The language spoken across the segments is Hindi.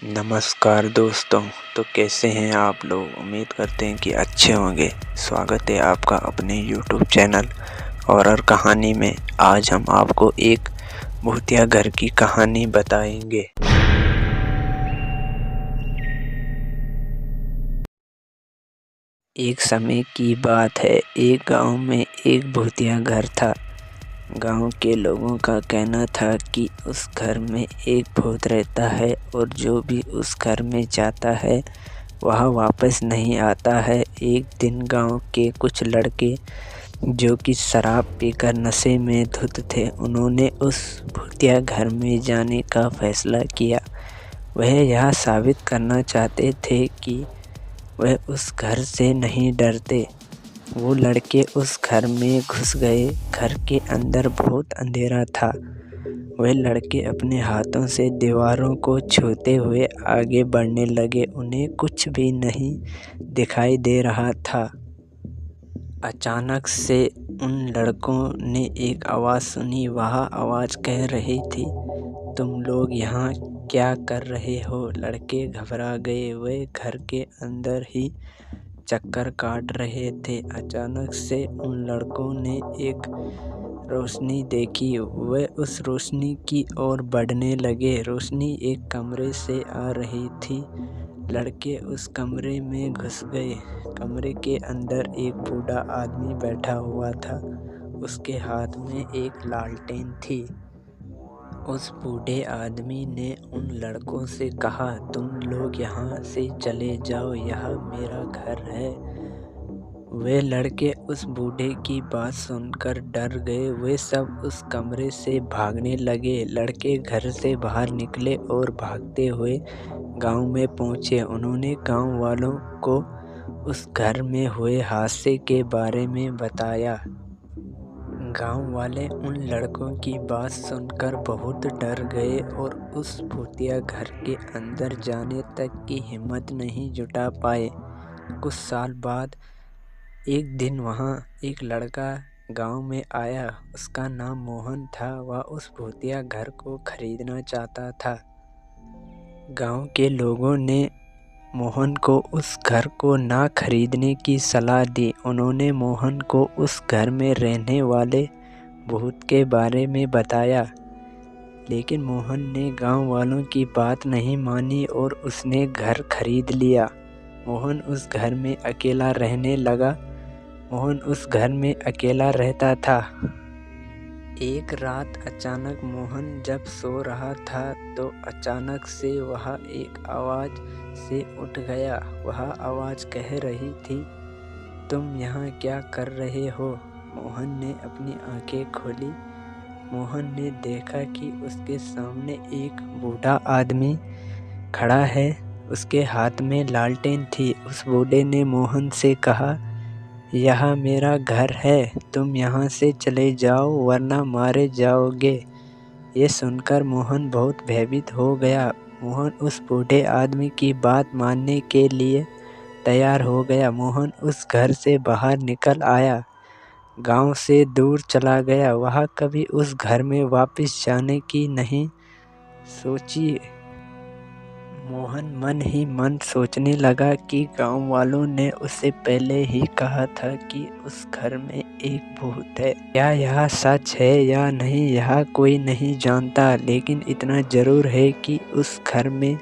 नमस्कार दोस्तों। तो कैसे हैं आप लोग? उम्मीद करते हैं कि अच्छे होंगे। स्वागत है आपका अपने YouTube चैनल हॉरर कहानी में। आज हम आपको एक भूतिया घर की कहानी बताएंगे। एक समय की बात है, एक गांव में एक भूतिया घर था। गांव के लोगों का कहना था कि उस घर में एक भूत रहता है और जो भी उस घर में जाता है वह वापस नहीं आता है। एक दिन गांव के कुछ लड़के जो कि शराब पीकर नशे में धुत थे, उन्होंने उस भूतिया घर में जाने का फैसला किया। वह यह साबित करना चाहते थे कि वह उस घर से नहीं डरते। वो लड़के उस घर में घुस गए। घर के अंदर बहुत अंधेरा था। वह लड़के अपने हाथों से दीवारों को छूते हुए आगे बढ़ने लगे। उन्हें कुछ भी नहीं दिखाई दे रहा था। अचानक से उन लड़कों ने एक आवाज़ सुनी। वह आवाज़ कह रही थी, तुम लोग यहाँ क्या कर रहे हो? लड़के घबरा गए। वे घर के अंदर ही चक्कर काट रहे थे। अचानक से उन लड़कों ने एक रोशनी देखी। वे उस रोशनी की ओर बढ़ने लगे। रोशनी एक कमरे से आ रही थी। लड़के उस कमरे में घुस गए। कमरे के अंदर एक बूढ़ा आदमी बैठा हुआ था। उसके हाथ में एक लालटेन थी। उस बूढ़े आदमी ने उन लड़कों से कहा, तुम लोग यहाँ से चले जाओ, यह मेरा घर है। वे लड़के उस बूढ़े की बात सुनकर डर गए। वे सब उस कमरे से भागने लगे। लड़के घर से बाहर निकले और भागते हुए गांव में पहुंचे। उन्होंने गांव वालों को उस घर में हुए हादसे के बारे में बताया। गांव वाले उन लड़कों की बात सुनकर बहुत डर गए और उस भूतिया घर के अंदर जाने तक की हिम्मत नहीं जुटा पाए। कुछ साल बाद एक दिन वहाँ एक लड़का गांव में आया। उसका नाम मोहन था। वह उस भूतिया घर को खरीदना चाहता था। गांव के लोगों ने मोहन को उस घर को ना खरीदने की सलाह दी। उन्होंने मोहन को उस घर में रहने वाले भूत के बारे में बताया, लेकिन मोहन ने गांव वालों की बात नहीं मानी और उसने घर खरीद लिया। मोहन उस घर में अकेला रहने लगा। मोहन उस घर में अकेला रहता था। एक रात अचानक मोहन जब सो रहा था तो अचानक से वह एक आवाज़ से उठ गया। वह आवाज़ कह रही थी, तुम यहाँ क्या कर रहे हो? मोहन ने अपनी आंखें खोली। मोहन ने देखा कि उसके सामने एक बूढ़ा आदमी खड़ा है। उसके हाथ में लालटेन थी। उस बूढ़े ने मोहन से कहा, यह मेरा घर है, तुम यहाँ से चले जाओ वरना मारे जाओगे। ये सुनकर मोहन बहुत भयभीत हो गया। मोहन उस बूढ़े आदमी की बात मानने के लिए तैयार हो गया। मोहन उस घर से बाहर निकल आया, गांव से दूर चला गया। वह कभी उस घर में वापस जाने की नहीं सोची। मोहन मन ही मन सोचने लगा कि गांव वालों ने उसे पहले ही कहा था कि उस घर में एक भूत है। क्या यह सच है या नहीं, यह कोई नहीं जानता, लेकिन इतना जरूर है कि उस घर में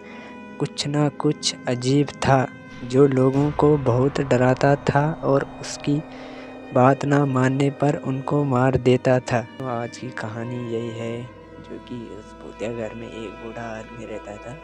कुछ ना कुछ अजीब था जो लोगों को बहुत डराता था और उसकी बात ना मानने पर उनको मार देता था। तो आज की कहानी यही है, जो कि उस भूतिया घर में एक बूढ़ा आदमी रहता था।